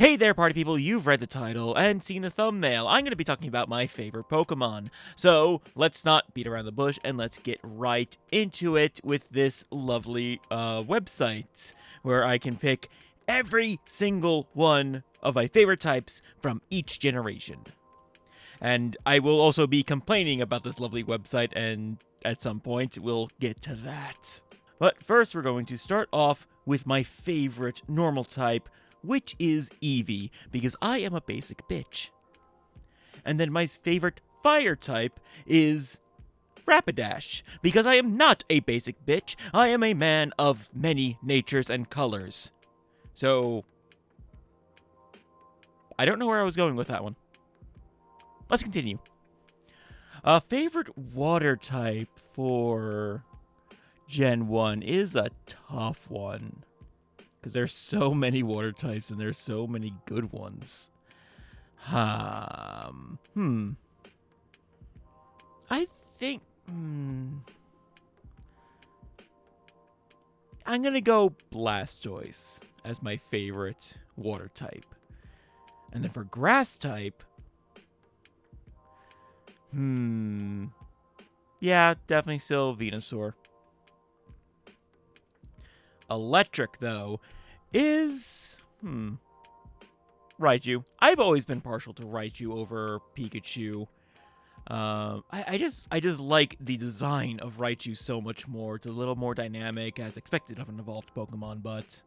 Hey there, party people, you've read the title and seen the thumbnail. I'm going to be talking about my favorite Pokemon. So, let's not beat around the bush and let's get right into it with this lovely website where I can pick every single one of my favorite types from each generation. And I will also be complaining about this lovely website, and at some point we'll get to that. But first, we're going to start off with my favorite normal type, which is Eevee, because I am a basic bitch. And then my favorite fire type is Rapidash, because I am not a basic bitch. I am a man of many natures and colors. So, I don't know where I was going with that one. Let's continue. Favorite water type for Gen 1 is a tough one, because there's so many water types and there's so many good ones. I think, I'm gonna go Blastoise as my favorite water type. And then for grass type, yeah, definitely still Venusaur. Electric, though, is Raichu. I've always been partial to Raichu over Pikachu. I just like the design of Raichu so much more. It's a little more dynamic, as expected of an evolved Pokemon, but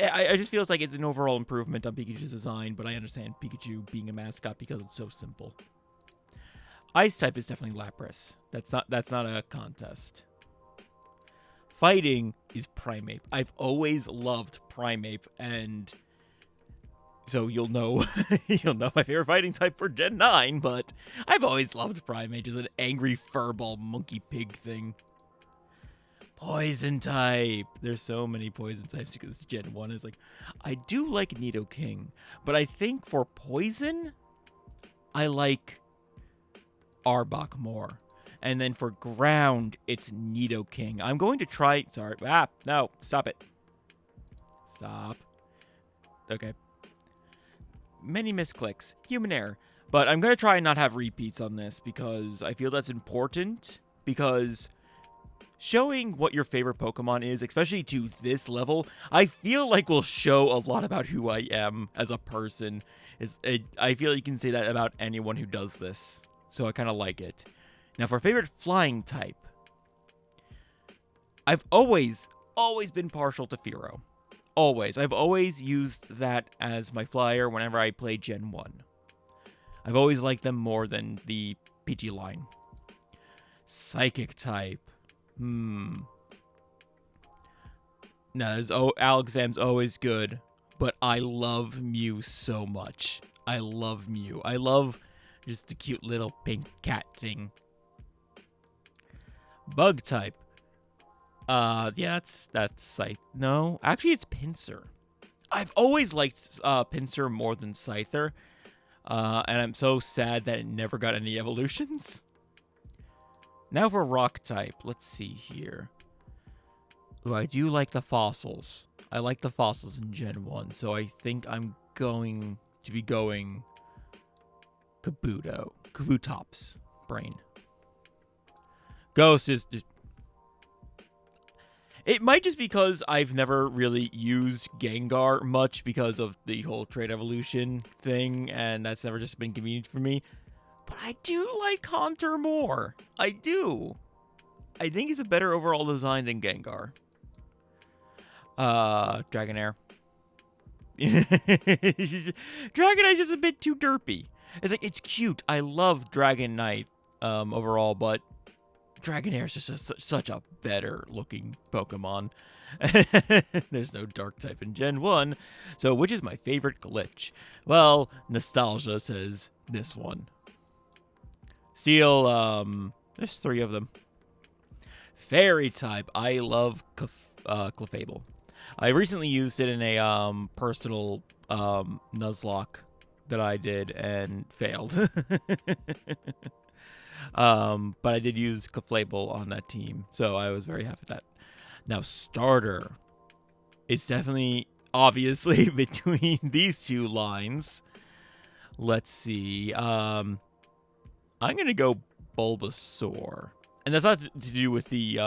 I just feels like it's an overall improvement on Pikachu's design. But I understand Pikachu being a mascot because it's so simple. Ice type is definitely Lapras. That's not a contest. Fighting is Primeape. I've always loved Primeape, and so you'll know my favorite fighting type for Gen 9, but I've always loved Primeape as an angry furball monkey pig thing. Poison type. There's so many poison types because Gen 1 is like, I do like Nidoking, but I think for poison, I like Arbok more. And then for ground, it's Nidoking. I'm going to try... Sorry. No. Stop it. Stop. Okay. Many misclicks. Human error. But I'm going to try and not have repeats on this because I feel that's important. Because showing what your favorite Pokemon is, especially to this level, I feel like will show a lot about who I am as a person. I feel like you can say that about anyone who does this. So I kind of like it. Now, for favorite flying type, I've always been partial to Fearow. Always. I've always used that as my flyer whenever I play Gen 1. I've always liked them more than the PG line. Psychic type. No, Alakazam's always good, but I love Mew so much. I love Mew. I love just the cute little pink cat thing. Bug type. Yeah, that's Scythe. No, actually it's Pinsir. I've always liked Pinsir more than Scyther. And I'm so sad that it never got any evolutions. Now for rock type. Let's see here. Ooh, I do like the fossils. I like the fossils in Gen 1, so I think I'm going to be going Kabutops. Brain. Ghost is... It might just because I've never really used Gengar much because of the whole trait evolution thing, and that's never just been convenient for me. But I do like Haunter more. I do. I think it's a better overall design than Gengar. Dragonair. Dragonair's just a bit too derpy. It's like, it's cute. I love Dragonite overall, but Dragonair is just such a better looking Pokemon. There's no dark type in Gen 1. So which is my favorite glitch? Well, nostalgia says this one. Steel, there's 3 of them. Fairy type. I love Clefable. I recently used it in a personal Nuzlocke that I did and failed. But I did use Clefable on that team, so I was very happy with that. Now, starter. It's definitely obviously, between these two lines, let's see. I'm gonna go Bulbasaur, and that's not to do with the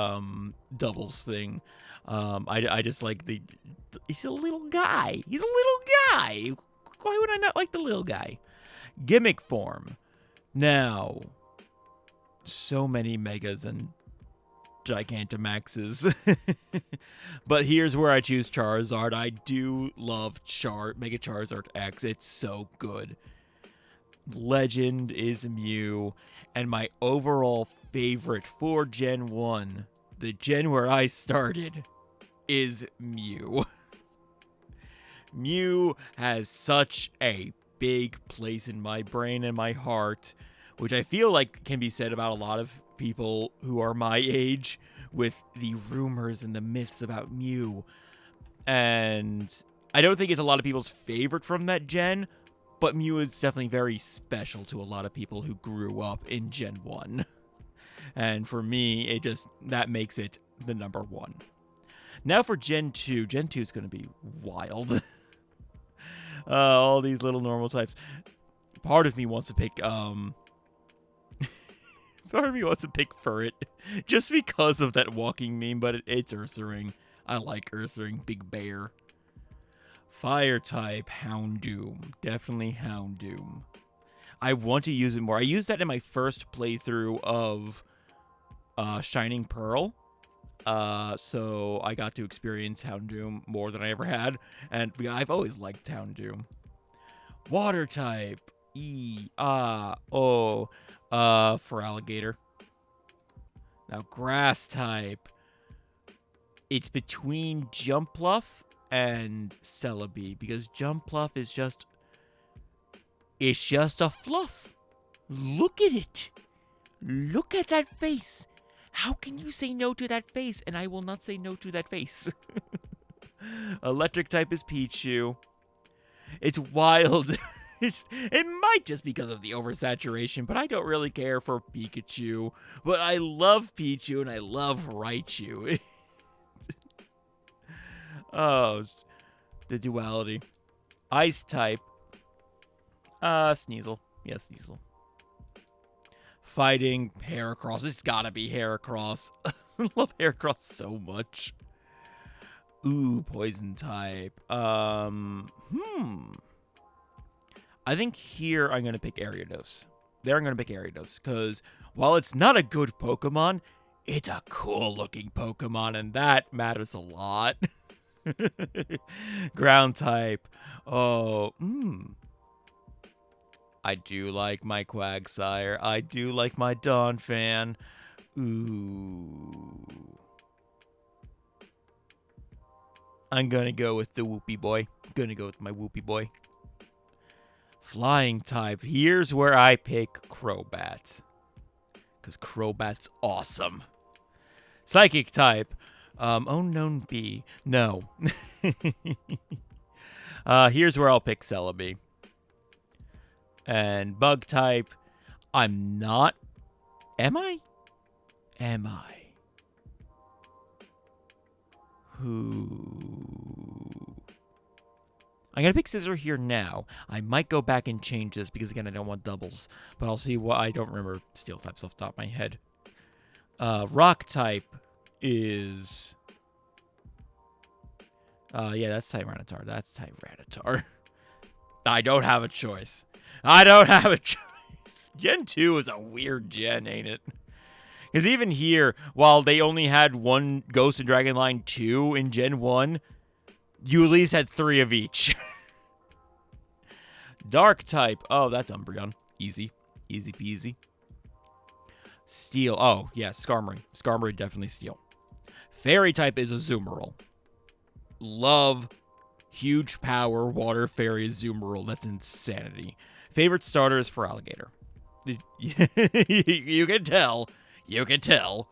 doubles thing. I just like he's a little guy. He's a little guy. Why would I not like the little guy? Gimmick form. Now, so many Megas and Gigantamaxes. But here's where I choose Charizard. I do love Mega Charizard X. It's so good. Legend is Mew, and my overall favorite for Gen 1, the gen where I started, is Mew. Mew has such a big place in my brain and my heart, which I feel like can be said about a lot of people who are my age, with the rumors and the myths about Mew. And I don't think it's a lot of people's favorite from that gen, but Mew is definitely very special to a lot of people who grew up in Gen 1. And for me, that makes it the number 1. Now for Gen 2. Gen 2 is going to be wild. All these little normal types. Part of me wants to pick, part of me wants to pick Furret, just because of that walking meme, but it's Ursaring. I like Ursaring, big bear. Fire type, Houndoom. Definitely Houndoom. I want to use it more. I used that in my first playthrough of Shining Pearl. So I got to experience Houndoom more than I ever had. And I've always liked Houndoom. Water type. For Alligator. Now grass type. It's between Jumpluff and Celebi, because Jumpluff is just a fluff. Look at it. Look at that face. How can you say no to that face? And I will not say no to that face. Electric type is Pichu. It's wild. It might just because of the oversaturation, but I don't really care for Pikachu. But I love Pichu and I love Raichu. Oh, the duality. Ice type. Sneasel. Yes, Sneasel. Fighting, Heracross. It's gotta be Heracross. I love Heracross so much. Ooh, poison type. I think here I'm gonna pick Ariados. There I'm gonna pick Ariados, because while it's not a good Pokemon, it's a cool looking Pokemon, and that matters a lot. Ground type. I do like my Quagsire. I do like my Donphan. Ooh. I'm gonna go with the Whoopie Boy. Gonna go with my Whoopie Boy. Flying type. Here's where I pick Crobat, because Crobat's awesome. Psychic type. Unknown B. No. Here's where I'll pick Celebi. And bug type. I'm not. Am I? Am I? I'm going to pick Scizor here now. I might go back and change this because, again, I don't want doubles. But I'll see what... I don't remember steel types off the top of my head. Rock type is... yeah, that's Tyranitar. That's Tyranitar. I don't have a choice. I don't have a choice. Gen 2 is a weird gen, ain't it? Because even here, while they only had one Ghost and Dragon Line 2 in Gen 1, you at least had 3 of each. Dark type. Oh, that's Umbreon. Easy. Easy peasy. Steel. Oh, yeah, Skarmory. Skarmory definitely Steel. Fairy type is Azumarill. Love, huge power, water fairy Azumarill. That's insanity. Favorite starter is for Alligator. You can tell. You can tell.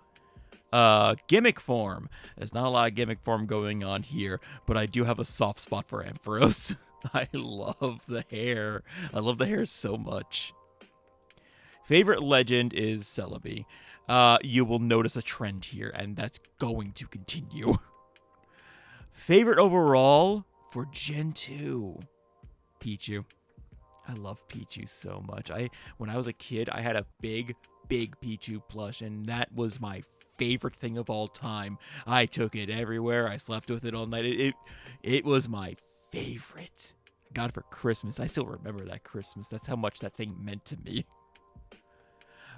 Gimmick form. There's not a lot of gimmick form going on here, but I do have a soft spot for Ampharos. I love the hair. I love the hair so much. Favorite legend is Celebi. You will notice a trend here, and that's going to continue. Favorite overall? For Gen 2, Pichu. I love Pichu so much. When I was a kid, I had a big Pichu plush, and that was my favorite thing of all time. I took it everywhere. I slept with it all night. It was my favorite. I got it for Christmas. I still remember that Christmas. That's how much that thing meant to me.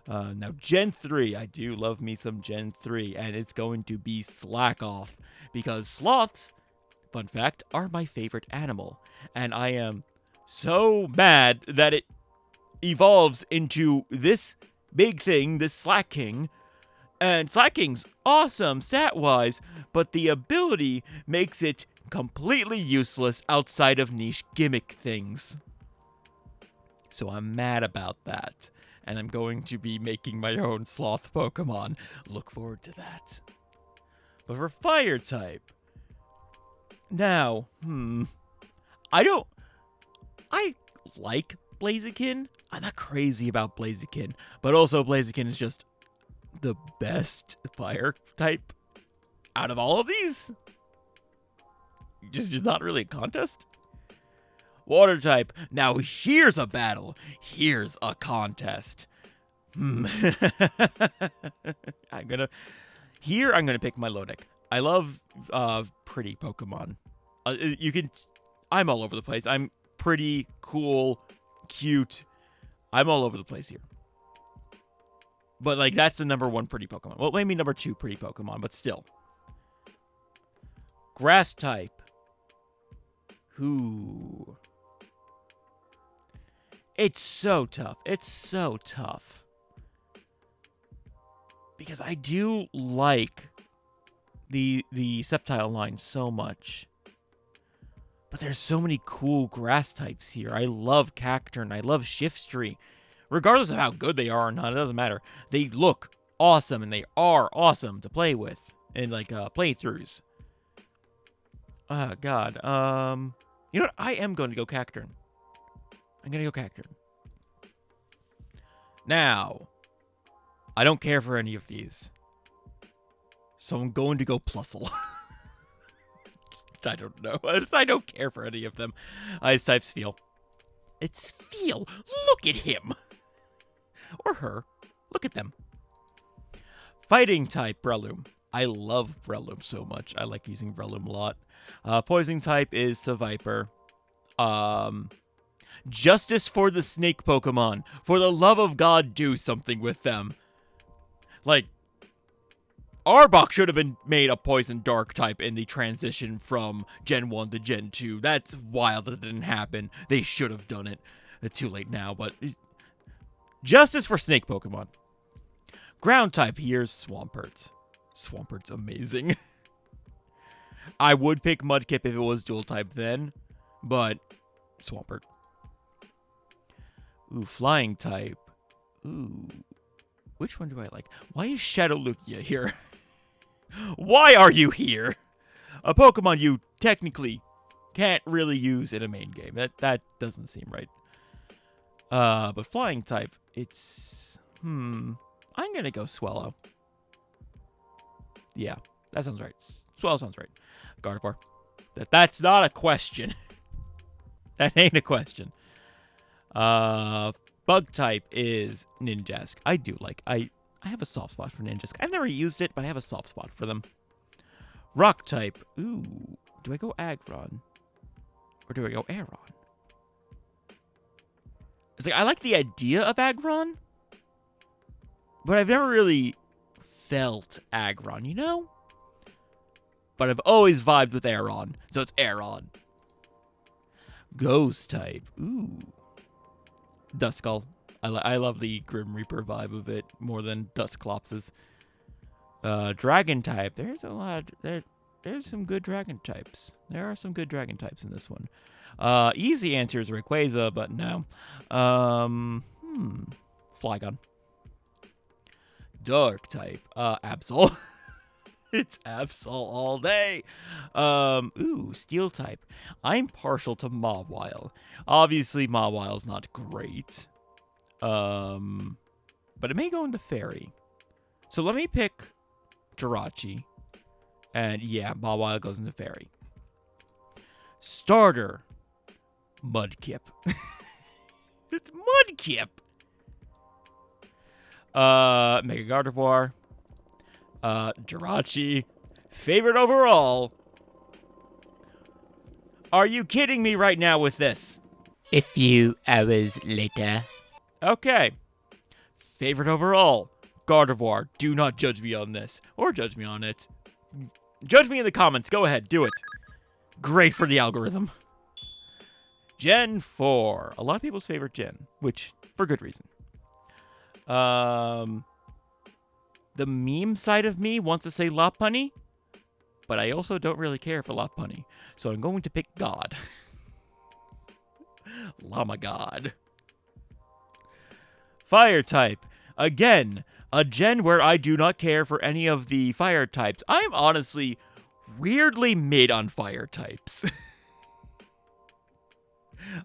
Now, Gen 3. I do love me some Gen 3, and it's going to be Slack Off, because sloths, fun fact, are my favorite animal, and I am so mad that it evolves into this big thing, this Slack King. And Slack King's awesome stat-wise, but the ability makes it completely useless outside of niche gimmick things. So I'm mad about that. And I'm going to be making my own sloth Pokemon. Look forward to that. But for fire type, now, I like Blaziken. I'm not crazy about Blaziken, but also Blaziken is just the best fire type out of all of these. Just not really a contest. Water type. Now here's a battle. Here's a contest. I'm gonna pick my Lodek. I love pretty Pokemon. I'm all over the place. I'm pretty, cool, cute. I'm all over the place here. But, like, that's the number 1 pretty Pokemon. Well, maybe number 2 pretty Pokemon, but still. Grass type. Ooh. It's so tough. It's so tough. Because I do like the Sceptile line so much. But there's so many cool grass types here. I love Cacturne. I love Shiftry. Regardless of how good they are or not, it doesn't matter. They look awesome, and they are awesome to play with in, like, playthroughs. Oh, God. You know what? I am going to go Cacturne. I'm going to go Cacturne. Now, I don't care for any of these. So I'm going to go Plusle. I don't know. I don't care for any of them. Ice types Feel. It's Feel. Look at him. Or her. Look at them. Fighting type Breloom. I love Breloom so much. I like using Breloom a lot. Poison type is Seviper. Justice for the snake Pokemon. For the love of God, do something with them. Like, Arbok should have been made a Poison Dark type in the transition from Gen 1 to Gen 2. That's wild that it didn't happen. They should have done it. It's too late now, but... Justice for snake Pokemon. Ground type, here's Swampert. Swampert's amazing. I would pick Mudkip if it was dual type then, but Swampert. Ooh, flying type. Ooh. Which one do I like? Why is Shadowlugia here? Why are you here? A Pokemon you technically can't really use in a main game. That doesn't seem right. But flying type, it's... I'm gonna go Swellow. Yeah, that sounds right. Swellow sounds right. Gardevoir. That's not a question. That ain't a question. Bug type is Ninjask. I do like... I have a soft spot for Ninjask. I've never used it, but I have a soft spot for them. Rock type. Ooh. Do I go Aggron? Or do I go Aeron? It's like, I like the idea of Aggron, but I've never really felt Aggron, you know? But I've always vibed with Aeron, so it's Aeron. Ghost type. Ooh. Duskull. I love the Grim Reaper vibe of it more than Dusclops's. Dragon type. There's a lot. There's some good dragon types. There are some good dragon types in this one. Easy answer is Rayquaza, but no. Flygon. Dark type. Absol. It's Absol all day. Ooh, Steel type. I'm partial to Mawile. Obviously, Mawile's not great. But it may go into Fairy. So let me pick Jirachi. And yeah, Mawile goes into Fairy. Starter, Mudkip. It's Mudkip. Mega Gardevoir. Jirachi. Favorite overall. Are you kidding me right now with this? A few hours later. Okay. Favorite overall. Gardevoir. Do not judge me on this. Or judge me on it. Judge me in the comments. Go ahead. Do it. Great for the algorithm. Gen 4. A lot of people's favorite gen. Which, for good reason. The meme side of me wants to say Lopunny. But I also don't really care for Lopunny. So I'm going to pick God. Llama God. Fire type. Again, a gen where I do not care for any of the fire types. I'm honestly weirdly mid on fire types.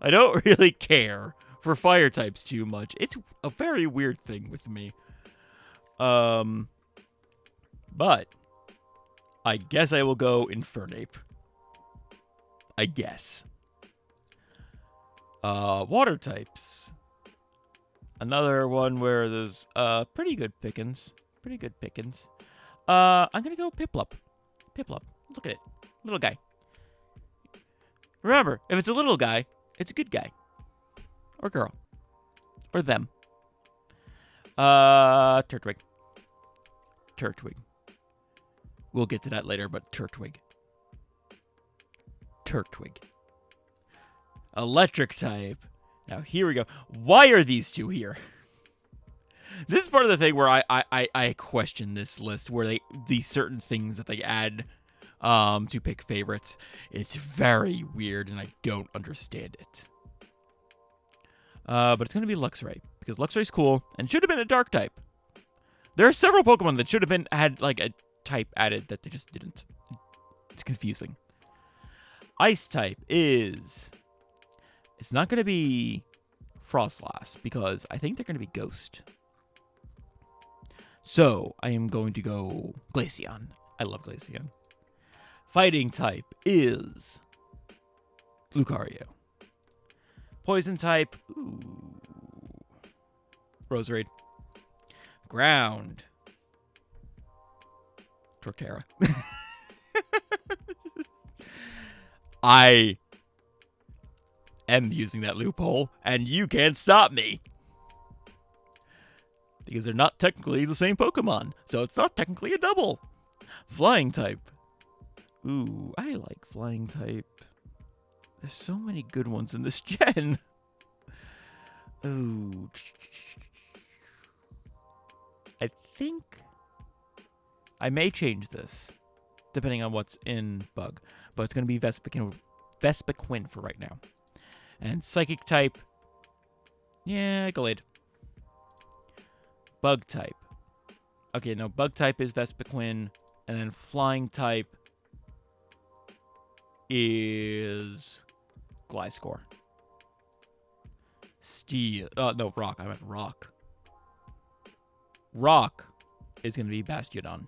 I don't really care for fire types too much. It's a very weird thing with me. But I guess I will go Infernape. I guess. Water types. Another one where there's pretty good pickings. Pretty good pickings. I'm gonna go Piplup. Piplup. Look at it. Little guy. Remember, if it's a little guy, it's a good guy. Or girl. Or them. Turtwig. Turtwig. We'll get to that later, but Turtwig. Turtwig. Electric type. Now, here we go. Why are these two here? This is part of the thing where I question this list, where these certain things that they add to pick favorites. It's very weird, and I don't understand it. But it's going to be Luxray, because Luxray's cool, and should have been a dark type. There are several Pokemon that should have had like a type added that they just didn't. It's confusing. Ice type is... It's not going to be Frostlass, because I think they're going to be Ghost. So, I am going to go Glaceon. I love Glaceon. Fighting type is Lucario. Poison type, ooh, Roserade. Ground, Torterra. I am using that loophole, and you can't stop me. Because they're not technically the same Pokemon, so it's not technically a double. Flying type. Ooh, I like flying type. There's so many good ones in this gen. Ooh. I think I may change this, depending on what's in Bug. But it's going to be Vespiquen for right now. And Psychic type, yeah, Gallade. Bug type. Okay, no, Bug type is Vespiquen, and then Flying type is Gliscor. Steel. No, Rock. I meant Rock. Rock is going to be Bastiodon.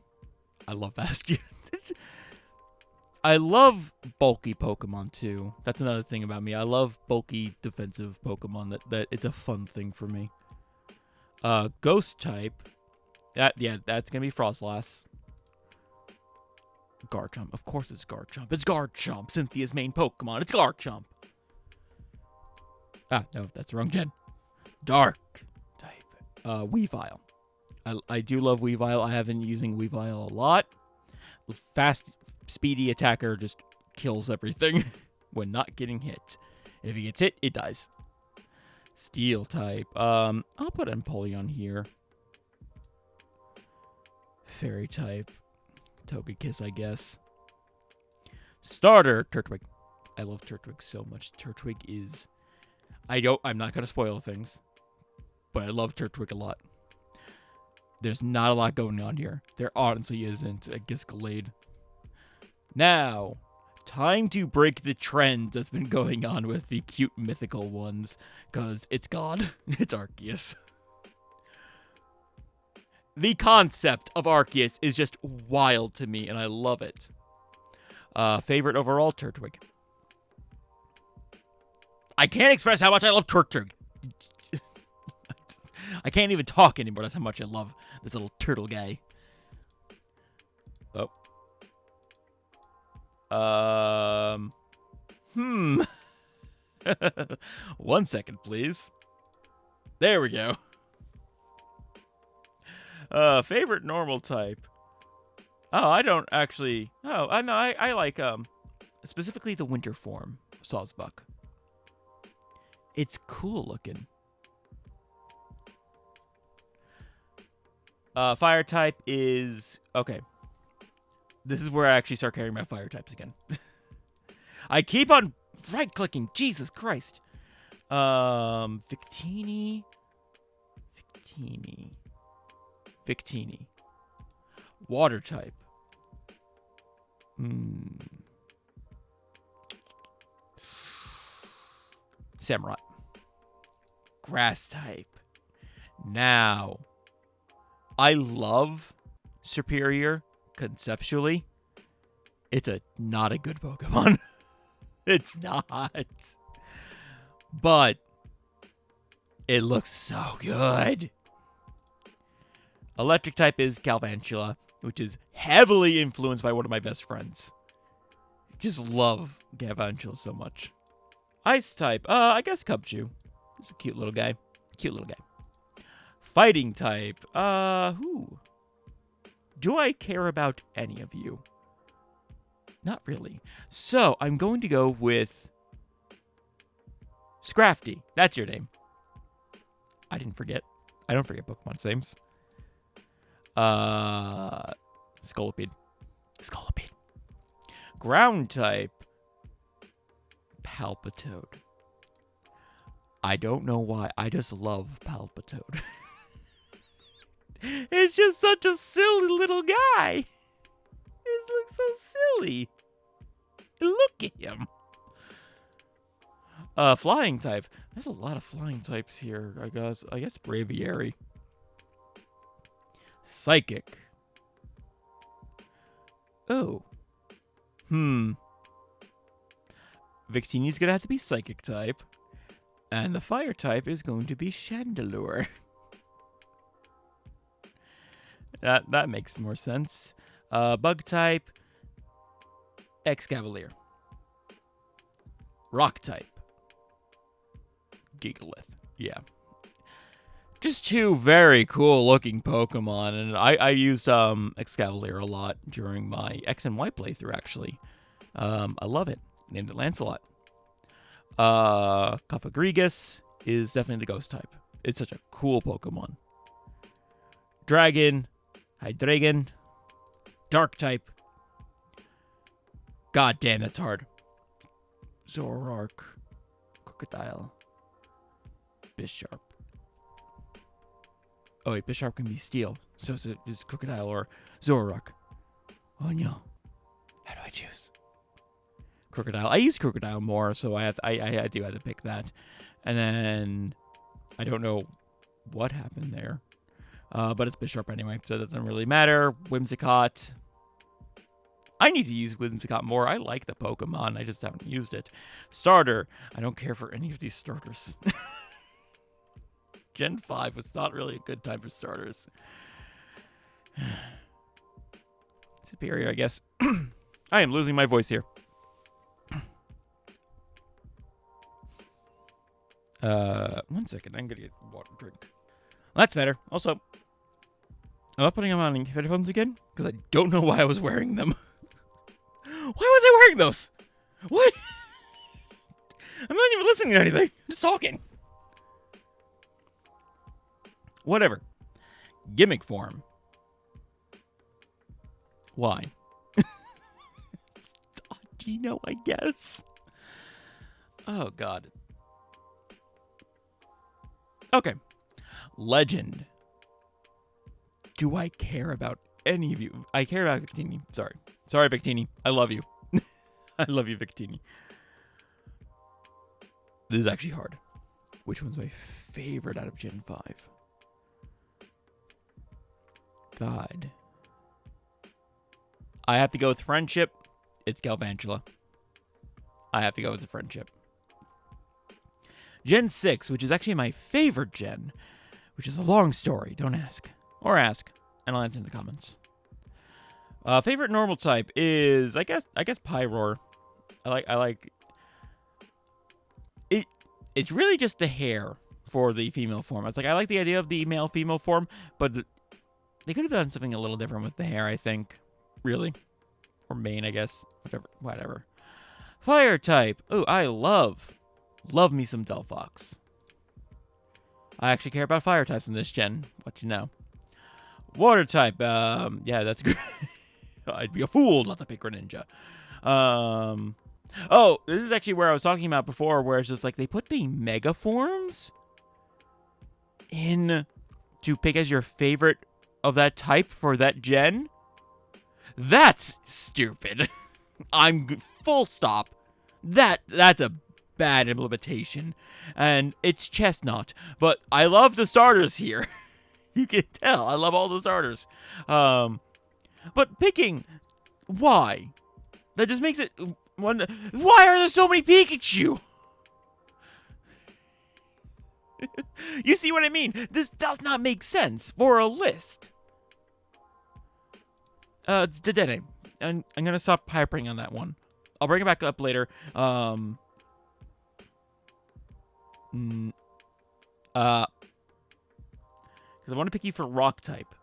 I love Bastion. I love bulky Pokemon, too. That's another thing about me. I love bulky defensive Pokemon. That it's a fun thing for me. Ghost type. That's going to be Frostlass. Garchomp. Of course it's Garchomp. It's Garchomp. Cynthia's main Pokemon. It's Garchomp. Ah, no, that's the wrong gen. Dark type. Weavile. I do love Weavile. I have been using Weavile a lot. Fast, speedy attacker just kills everything when not getting hit. If he gets hit, it dies. Steel type. I'll put Empoleon here. Fairy type. Togekiss, I guess. Starter, Turtwig. I love Turtwig so much. Turtwig is... I'm not going to spoil things, but I love Turtwig a lot. There's not a lot going on here. There honestly isn't. I guess Gallade. Now, time to break the trend that's been going on with the cute mythical ones, because it's God. It's Arceus. The concept of Arceus is just wild to me, and I love it. Favorite overall, Turtwig. I can't express how much I love Turk. I can't even talk anymore. That's how much I love this little turtle guy. Oh. Hmm. 1 second, please. There we go. Favorite normal type. Oh, I don't actually. Oh, no, I like specifically the winter form, Sawsbuck. It's cool looking. Fire type is okay. This is where I actually start caring about fire types again. I keep on right clicking. Jesus Christ. Victini. Water type. Samurott. Grass type. Now, I love Superior conceptually. It's not a good Pokemon. It's not. But it looks so good. Electric type is Galvantula, which is heavily influenced by one of my best friends. Just love Galvantula so much. Ice type, I guess Cubchoo. He's a cute little guy. Fighting type, who? Do I care about any of you? Not really. So, I'm going to go with Scrafty. That's your name. I didn't forget. I don't forget Pokemon's names. Scolipede. Ground type. Palpitoad. I don't know why. I just love Palpitoad. It's just such a silly little guy. He looks so silly. Look at him. Flying type. There's a lot of flying types here, I guess. Braviary. Psychic. Oh. Victini's gonna have to be Psychic type. And the Fire type is going to be Chandelure. That makes more sense. Bug type. Excavalier. Rock type. Gigalith. Yeah. Just two very cool looking Pokemon, and I used Excavalier a lot during my X and Y playthrough, actually. I love it. Named it Lancelot. Cofagrigus is definitely the Ghost type. It's such a cool Pokemon. Dragon. Hydreigon. Dark type. God damn, that's hard. Zoroark. Crocodile. Bisharp. Oh wait, Bisharp can be Steel. So it's Crocodile or Zoroark. Oh no. How do I choose? Crocodile. I use Crocodile more, so I do have to pick that. And then I don't know what happened there. But it's Bisharp anyway, so it doesn't really matter. Whimsicott. I need to use Whimsicott more. I like the Pokemon. I just haven't used it. Starter. I don't care for any of these starters. Gen 5 was not really a good time for starters. Superior, I guess. I am losing my voice here. 1 second. I'm going to get water drink. That's better. Also, I'm not putting them on headphones again because I don't know why I was wearing them. Why was I wearing those? What? I'm not even listening to anything. I'm just talking. Whatever. Gimmick form. Why? Gino, I guess. Oh, God. Okay. Legend. Do I care about any of you? I care about Victini. Sorry, Victini. I love you. I love you, Victini. This is actually hard. Which one's my favorite out of Gen 5? God. I have to go with friendship. It's Galvantula. I have to go with the friendship. Gen 6, which is actually my favorite gen, which is a long story. Don't ask. Or ask, and I'll answer in the comments. Favorite normal type is, I guess Pyroar. I like it. It's really just the hair for the female form. It's like I like the idea of the male-female form, but they could have done something a little different with the hair, I think. Really. Or mane, I guess. Whatever. Fire type. Ooh, I love me some Delphox. I actually care about fire types in this gen. What you know. Water type. Yeah, that's great. I'd be a fool not to pick Greninja. Oh, this is actually where I was talking about before, where it's just like they put the mega forms in to pick as your favorite of that type for that gen. That's stupid. I'm full stop. That's a bad implementation, and it's Chestnut. But I love the starters here. You can tell I love all the starters. But picking why? That just makes it one. Why are there so many Pikachu? You see what I mean? This does not make sense for a list. It's Dedenne. And I'm gonna stop hypering on that one. I'll bring it back up later. Because I want to pick you for rock type.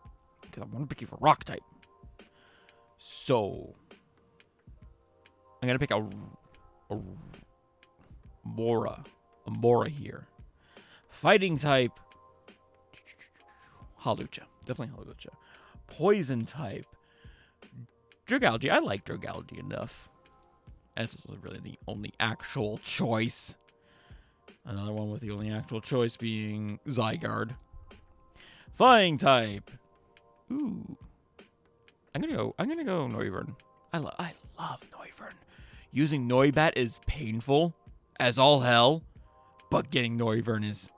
So I'm gonna pick a Mora here. Fighting type, Hawlucha. Definitely Hawlucha. Poison type, Dragalge. I like Dragalge enough. And this is really the only actual choice. Another one with the only actual choice being Zygarde. Flying type. Ooh. I'm gonna go Noivern. I love Noivern. Using Noibat is painful as all hell, but getting Noivern is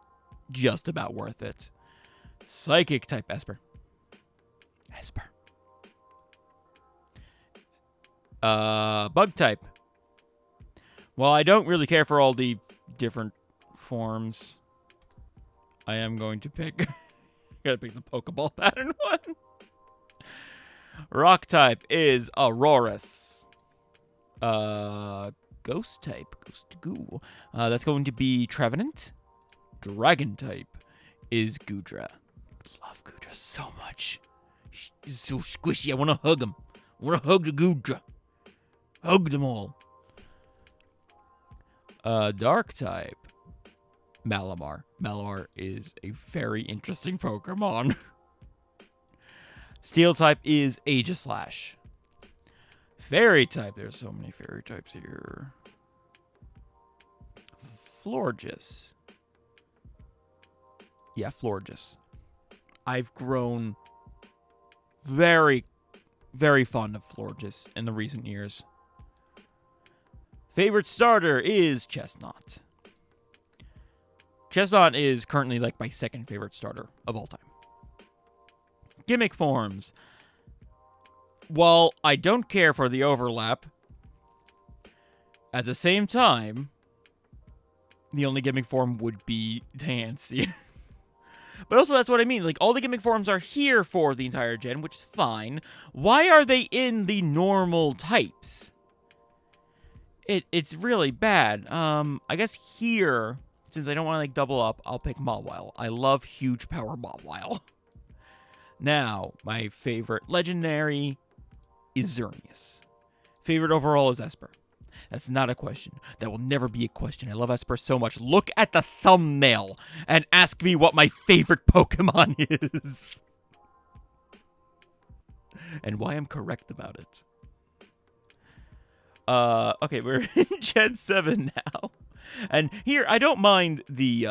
just about worth it. Psychic type Esper. Bug type. Well, I don't really care for all the different forms. I am going to pick. Gotta pick the Pokeball pattern one. Rock type is Aurorus. Ghost type. Goo. That's going to be Trevenant. Dragon type is Goodra. Love Goodra so much. He's so squishy. I want to hug him. I want to hug the Goodra. Hug them all. Dark type. Malamar. Malamar is a very interesting Pokemon. Steel type is Aegislash. Fairy type. There's so many fairy types here. Florges. Yeah, Florges. I've grown very, very fond of Florges in the recent years. Favorite starter is Chestnut. Chestnut is currently like my second favorite starter of all time. Gimmick forms. While I don't care for the overlap, at the same time, the only gimmick form would be Tansy. But also, that's what I mean. Like, all the gimmick forms are here for the entire gen, which is fine. Why are they in the normal types? It's really bad. I guess here, since I don't want to, like, double up, I'll pick Mawile. I love huge power Mawile. Now, my favorite legendary is Xerneas. Favorite overall is Esper. That's not a question. That will never be a question. I love Esper so much. Look at the thumbnail and ask me what my favorite Pokemon is. And why I'm correct about it. Okay, we're in Gen 7 now. And here, I don't mind the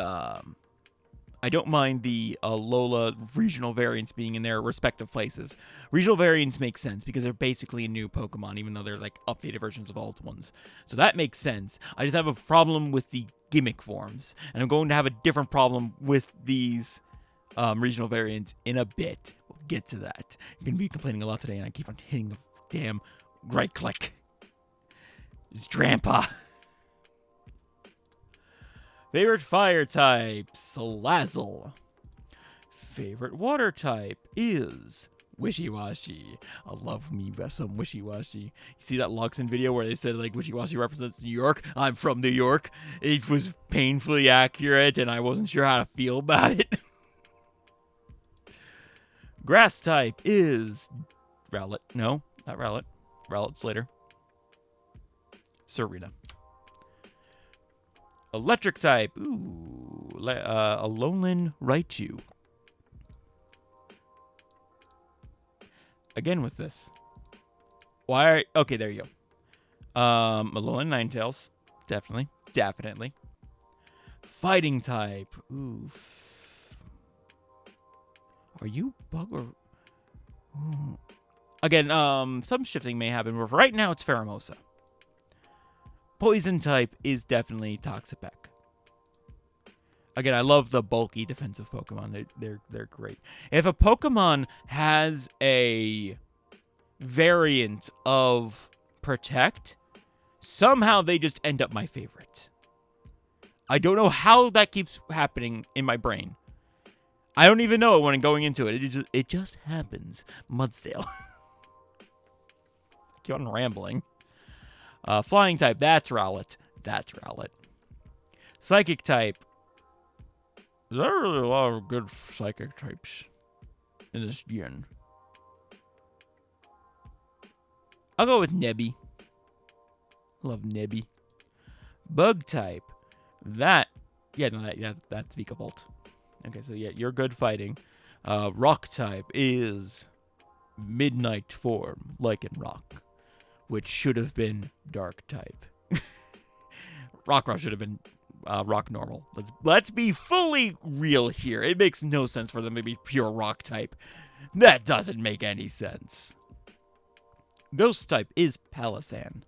Alola regional variants being in their respective places. Regional variants make sense because they're basically a new Pokemon, even though they're like updated versions of old ones. So that makes sense. I just have a problem with the gimmick forms, and I'm going to have a different problem with these regional variants in a bit. We'll get to that. I'm going to be complaining a lot today, and I keep on hitting the damn right click. It's Drampa. Favorite fire type, Salazzle. Favorite water type is Wishy-Washy. I love me some Wishy-Washy. You see that Luxon video where they said, like, Wishy-Washy represents New York? I'm from New York. It was painfully accurate, and I wasn't sure how to feel about it. Grass type is Rowlet. No, not Rowlet. Rowlet's later. Serena. Electric type. Ooh. Alolan Raichu. Again with this. Why? Okay, there you go. Alolan Ninetales. Definitely. Fighting type. Ooh. Are you bug or... Ooh. Again, some shifting may happen, but right now it's Pheromosa. Poison type is definitely Toxapex. Again, I love the bulky defensive Pokemon. They're great. If a Pokemon has a variant of Protect, somehow they just end up my favorite. I don't know how that keeps happening in my brain. I don't even know it when I'm going into it. It just happens. Mudsdale. Keep on rambling. Flying type, that's Rowlet. Psychic type. There are really a lot of good psychic types in this gen. I'll go with Nebby. Love Nebby. Bug type. That's Vikavolt. Okay, so yeah, you're good fighting. Rock type is Midnight Form, Lycanroc, which should have been Dark type. Rockruff should have been Rock Normal. Let's be fully real here. It makes no sense for them to be pure Rock type. That doesn't make any sense. Ghost type is Palossand.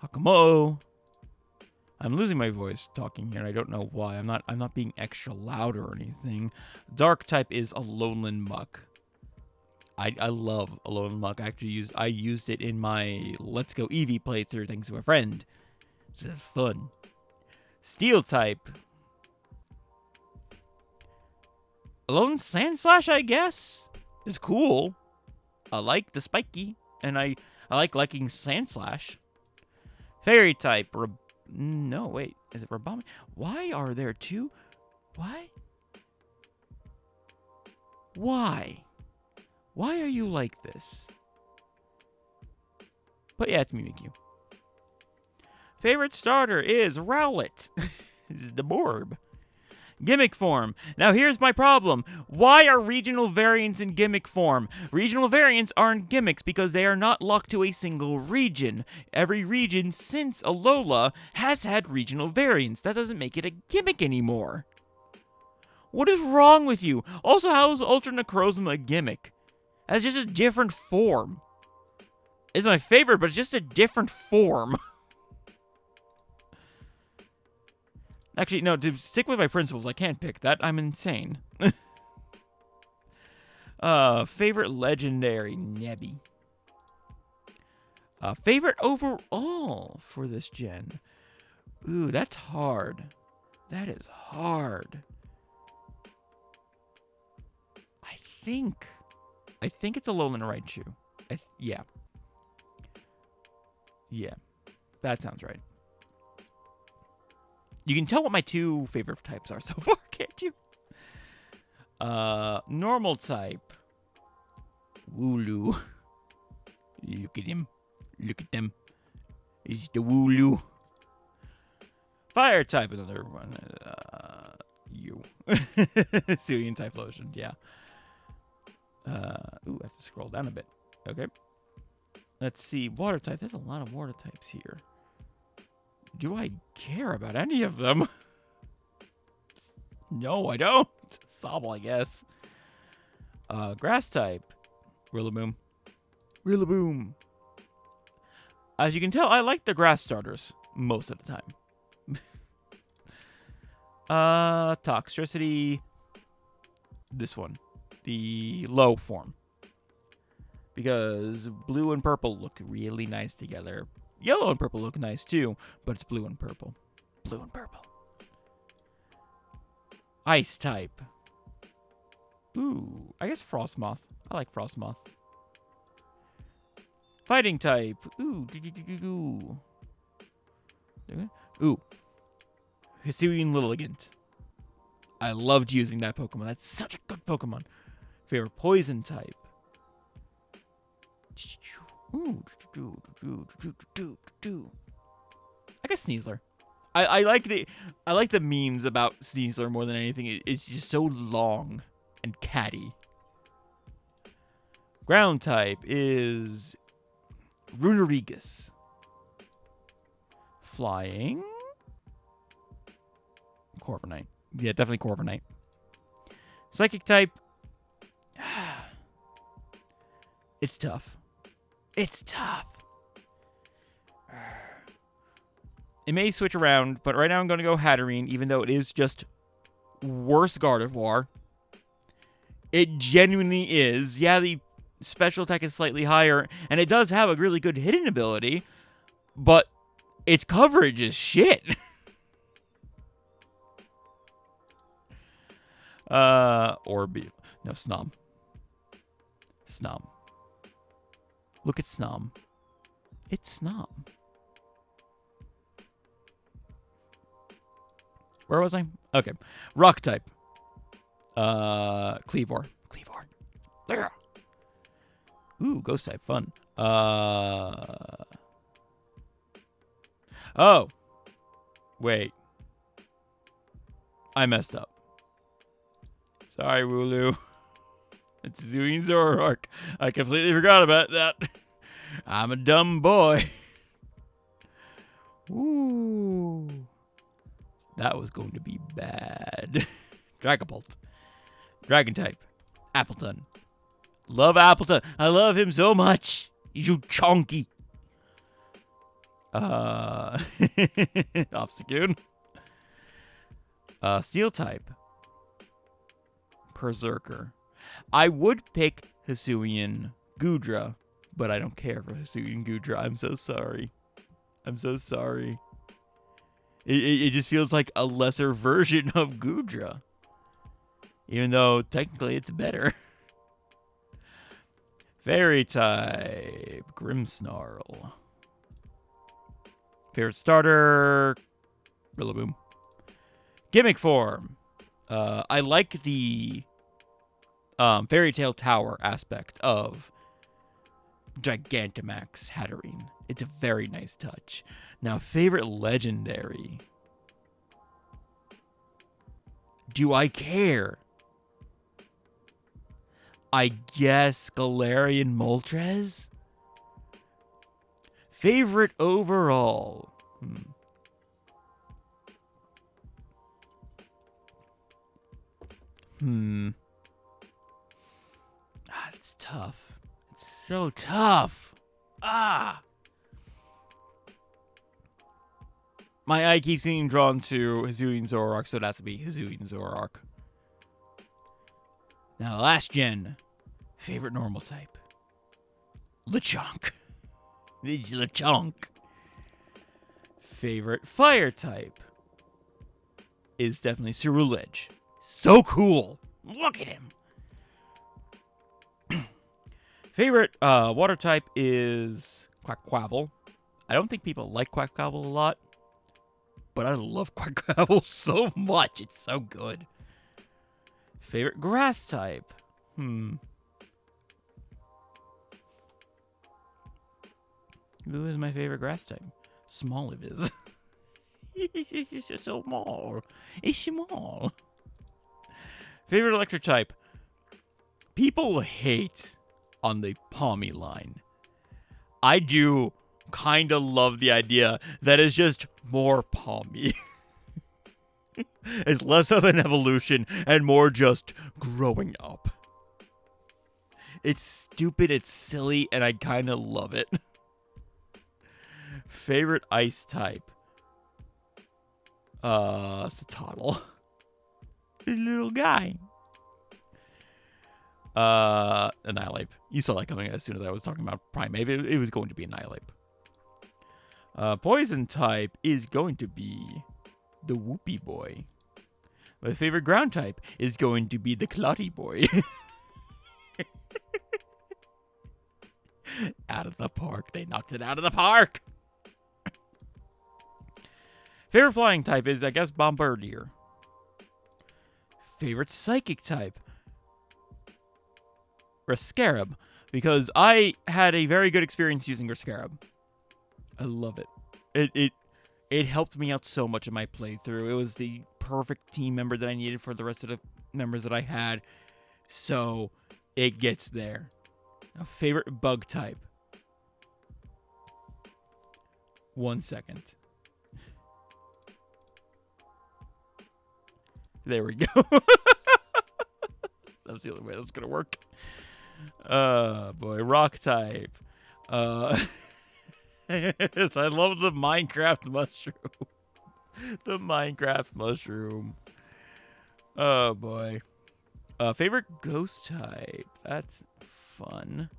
Hakamo. I'm losing my voice talking here, and I don't know why. I'm not being extra loud or anything. Dark type is Alolan Muck. I love Alolan Muck. I used it in my Let's Go Eevee playthrough thanks to a friend. It's fun. Steel type. Alolan Sandslash, I guess. It's cool. I like the spiky, and I like liking Sandslash. Fairy type. No, wait. Is it Rabami? Why are there two? Why? Why? Why are you like this? But yeah, it's Mimikyu. Favorite starter is Rowlet. This is the Borb. Gimmick form. Now here's my problem. Why are regional variants in gimmick form? Regional variants aren't gimmicks because they are not locked to a single region. Every region since Alola has had regional variants. That doesn't make it a gimmick anymore. What is wrong with you? Also, how is Ultra Necrozma a gimmick? That's just a different form. It's my favorite, but it's just a different form. Actually, no, to stick with my principles, I can't pick that. I'm insane. Favorite legendary, Nebby. Favorite overall for this gen. Ooh, that's hard. That is hard. I think it's Alolan Raichu. Yeah. Yeah. That sounds right. You can tell what my two favorite types are so far, can't you? Normal type. Wooloo. Look at him. Look at them. It's the Wooloo. Fire type, another one. You. Suian Typhlosion, yeah. Ooh, I have to scroll down a bit. Okay. Let's see. Water type. There's a lot of water types here. Do I care about any of them? No, I don't. Sobble, I guess. Grass type. Rillaboom. Rillaboom. As you can tell, I like the grass starters most of the time. Toxtricity. This one. The low form. Because blue and purple look really nice together. Yellow and purple look nice too, but it's blue and purple. Blue and purple. Ice type. Ooh, I guess Frostmoth. I like Frostmoth. Fighting type. Ooh, Ooh. Hisuian Lilligant. I loved using that Pokemon. That's such a good Pokemon. Favorite poison type. Ooh. I guess Sneasler. I like the memes about Sneasler more than anything. It's just so long and catty. Ground type is Runerigus. Flying. Corviknight. Yeah, definitely Corviknight. Psychic type. It's tough. It's tough. It may switch around, but right now I'm going to go Hatterene, even though it is just worse Gardevoir. It genuinely is. Yeah, the special attack is slightly higher, and it does have a really good hitting ability, but its coverage is shit. Orbeez. No, Snom. Snom. Look at Snom. It's Snom. Where was I? Okay. Rock type. Cleavor. Cleavor. There. Ooh, ghost type. Fun. Oh. Wait. I messed up. Sorry, Wooloo. It's Hisuian Zoroark. I completely forgot about that. I'm a dumb boy. Ooh. That was going to be bad. Dragapult. Dragon type. Appleton. Love Appleton. I love him so much. He's so chunky. Obstagoon. Steel type. Berserker. I would pick Hisuian Goodra, but I don't care for Hisuian Goodra. I'm so sorry. I'm so sorry. It just feels like a lesser version of Goodra. Even though technically it's better. Fairy type. Grimmsnarl. Favorite starter. Rillaboom. Gimmick form. I like the Fairy Tale Tower aspect of Gigantamax Hatterene. It's a very nice touch. Now, favorite legendary. Do I care? I guess Galarian Moltres? Favorite overall. It's tough. It's so tough. My eye keeps being drawn to Hisuian Zoroark, so it has to be Hisuian Zoroark. Now, last gen. Favorite normal type. Lechonk. It's Lechonk. Favorite fire type is definitely Ceruledge. So cool. Look at him. Favorite water type is Quackquavel. I don't think people like Quackquavel a lot, but I love Quackquavel so much. It's so good. Favorite grass type. Who is my favorite grass type? Smoliv is. It's just so small. It's small. Favorite electric type. People hate on the Palmy line. I do kind of love the idea that it's just more Palmy. It's less of an evolution and more just growing up. It's stupid, it's silly, and I kind of love it. Favorite ice type. Satotl. Little guy. Annihilape. You saw that coming as soon as I was talking about Primeape. It was going to be Annihilape. Poison type is going to be the Whoopie Boy. My favorite ground type is going to be the Clotty Boy. Out of the park. They knocked it out of the park. Favorite flying type is, I guess, Bombardier. Favorite psychic type? Rescarab. Because I had a very good experience using Rescarab. I love it. It helped me out so much in my playthrough. It was the perfect team member that I needed for the rest of the members that I had. So, it gets there. Now, favorite bug type? 1 second. There we go. That's the only way that's gonna work. Boy, rock type. I love the Minecraft mushroom. The Minecraft mushroom. Oh boy. Favorite ghost type. That's fun.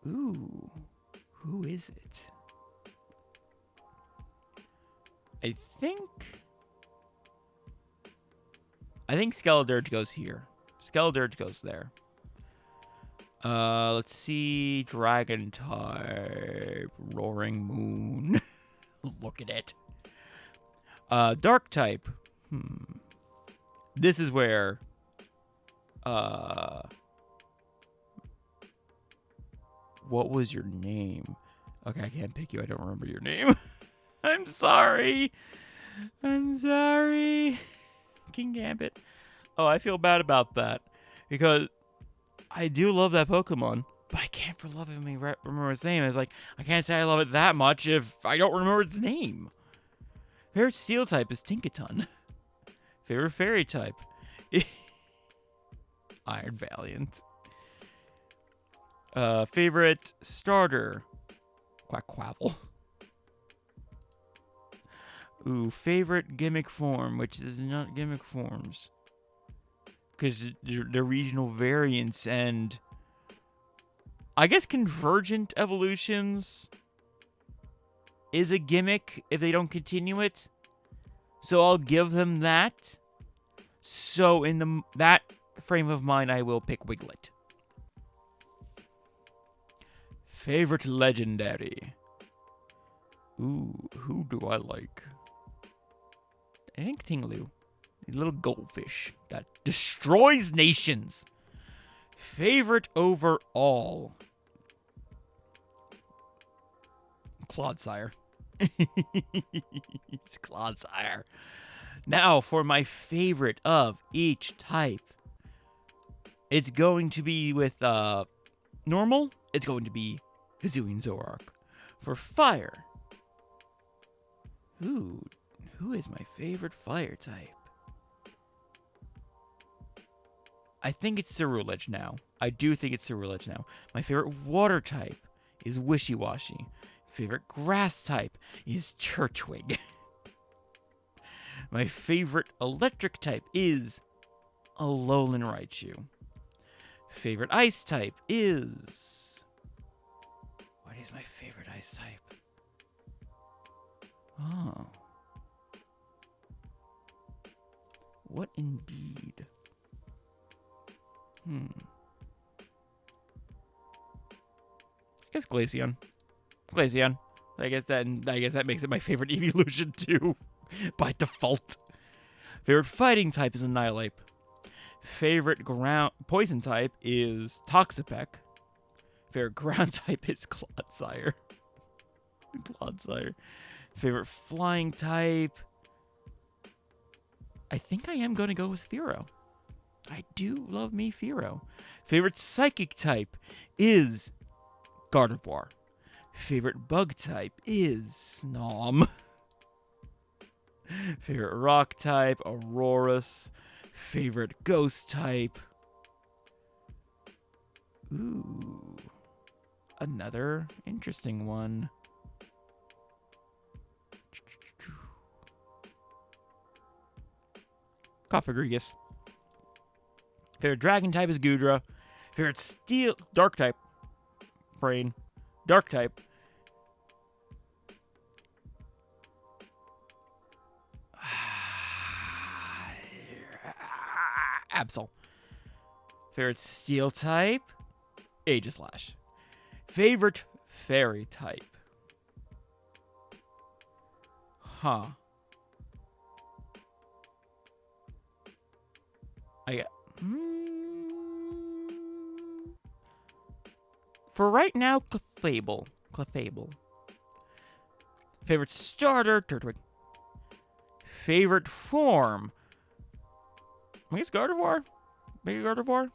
Ooh. Who is it? I think Skeledirge goes here. Skeledirge goes there. Let's see. Dragon type. Roaring Moon. Look at it. Dark type. This is where... What was your name? Okay, I can't pick you. I don't remember your name. I'm sorry. King Gambit. Oh, I feel bad about that. Because I do love that Pokemon. But I can't for love of me remember its name. It's like, I can't say I love it that much if I don't remember its name. Favorite Steel type is Tinkaton. Favorite Fairy type? Iron Valiant. Favorite starter? Quackquavel. Ooh, favorite gimmick form, which is not gimmick forms. Because they're regional variants, and... I guess convergent evolutions is a gimmick if they don't continue it. So I'll give them that. So in that frame of mind, I will pick Wiglet. Favorite legendary. Ooh, who do I like? I think Tinglu. The little goldfish that destroys nations. Favorite overall. Clodsire. It's Clodsire. Now for my favorite of each type. It's going to be with normal. It's going to be Hisuian Zoroark. For fire. Ooh, who is my favorite fire type? I think it's Ceruledge now. I do think it's Ceruledge now. My favorite water type is Wishy-Washy. Favorite grass type is Turtwig. My favorite electric type is Alolan Raichu. Favorite ice type is... What is my favorite ice type? Oh. What indeed? I guess Glaceon. I guess that makes it my favorite evolution too, by default. Favorite fighting type is Annihilate. Favorite poison type is Toxapeck. Favorite ground type is Clodsire. Favorite flying type. I think I am going to go with Fearow. I do love me Fearow. Favorite psychic type is Gardevoir. Favorite bug type is Snom. Favorite rock type, Aurorus. Favorite ghost type. Ooh. Another interesting one. Cofagrigus. Favorite dragon type is Goodra. Favorite dark type. Brain. Dark type. Absol. Favorite steel type? Aegislash. Favorite fairy type? Huh. I got... For right now, Clefable. Favorite starter? Turtwig. Favorite form? I guess Gardevoir? Maybe Gardevoir?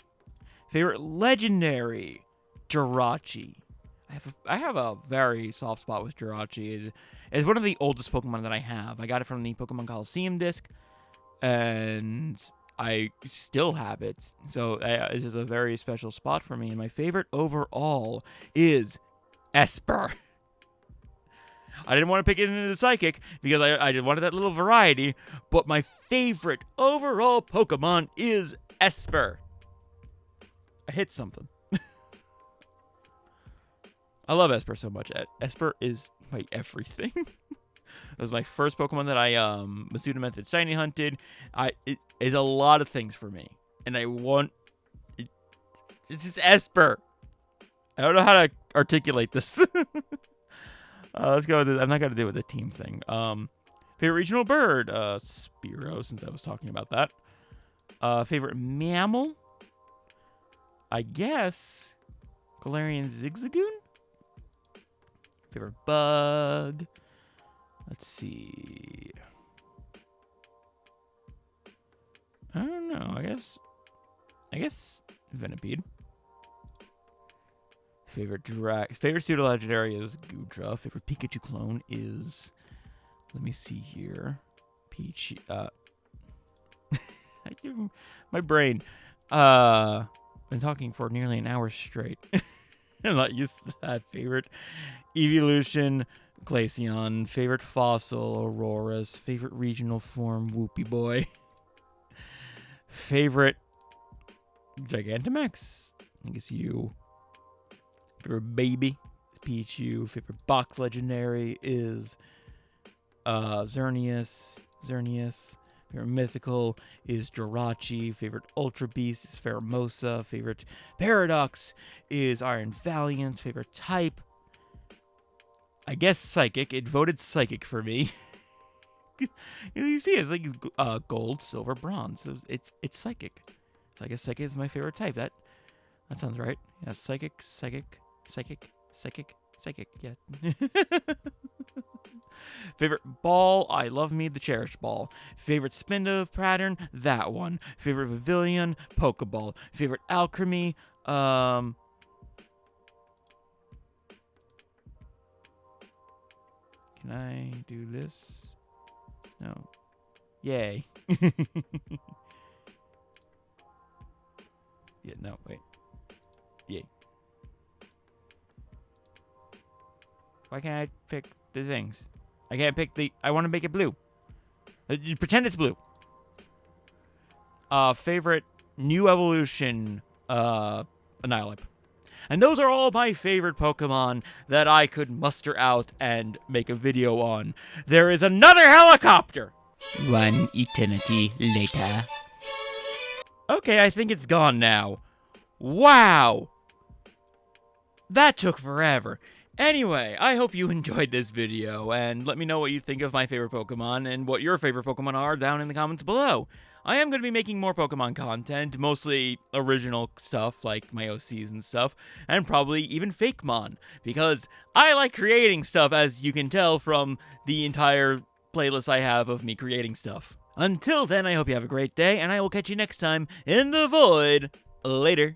Favorite legendary? Jirachi. I have a very soft spot with Jirachi. It's one of the oldest Pokemon that I have. I got it from the Pokemon Coliseum disc, and I still have it. So this is a very special spot for me. And my favorite overall is Esper. I didn't want to pick it into the Psychic because I wanted that little variety, but my favorite overall Pokemon is Esper. I hit something. I love Esper so much. Esper is my everything. It was my first Pokemon that I Masuda Method Shiny hunted. It is a lot of things for me, and I want it's just Esper. I don't know how to articulate this. Let's go with this. I'm not gonna do it with the team thing. Favorite regional bird? Spearow, since I was talking about that. Favorite mammal? I guess Galarian Zigzagoon? Favorite bug? Let's see. I don't know. I guess Venipede. Favorite pseudo legendary is Goodra. Favorite Pikachu clone is, let me see here, Peach. My brain. Been talking for nearly an hour straight. I'm not used to that. Favorite evolution, Glaceon. Favorite fossil, Auroras. Favorite regional form, Whoopie Boy. Favorite Gigantamax, I guess you. Favorite baby, Pichu. Favorite box legendary is Xerneas. Favorite mythical is Jirachi. Favorite ultra beast is Pheromosa. Favorite paradox is Iron Valiant. Favorite type, I guess Psychic. It voted Psychic for me. You see, it's like gold, silver, bronze. So it's Psychic. So I guess Psychic is my favorite type. That sounds right. Yeah, Psychic. Yeah. Favorite ball, I love me the Cherish Ball. Favorite Spinda pattern, that one. Favorite Pavilion, Pokeball. Favorite alchemy, can I do this? No. Yay. Yeah, no, wait. Yay. Why can't I pick the things? I can't pick I want to make it blue. You pretend it's blue. Favorite new evolution, Annihilate. And those are all my favorite Pokemon that I could muster out and make a video on. There is another helicopter! One eternity later. Okay, I think it's gone now. Wow! That took forever. Anyway, I hope you enjoyed this video, and let me know what you think of my favorite Pokemon and what your favorite Pokemon are down in the comments below. I am going to be making more Pokemon content, mostly original stuff like my OCs and stuff, and probably even Fakemon, because I like creating stuff, as you can tell from the entire playlist I have of me creating stuff. Until then, I hope you have a great day, and I will catch you next time in the void. Later.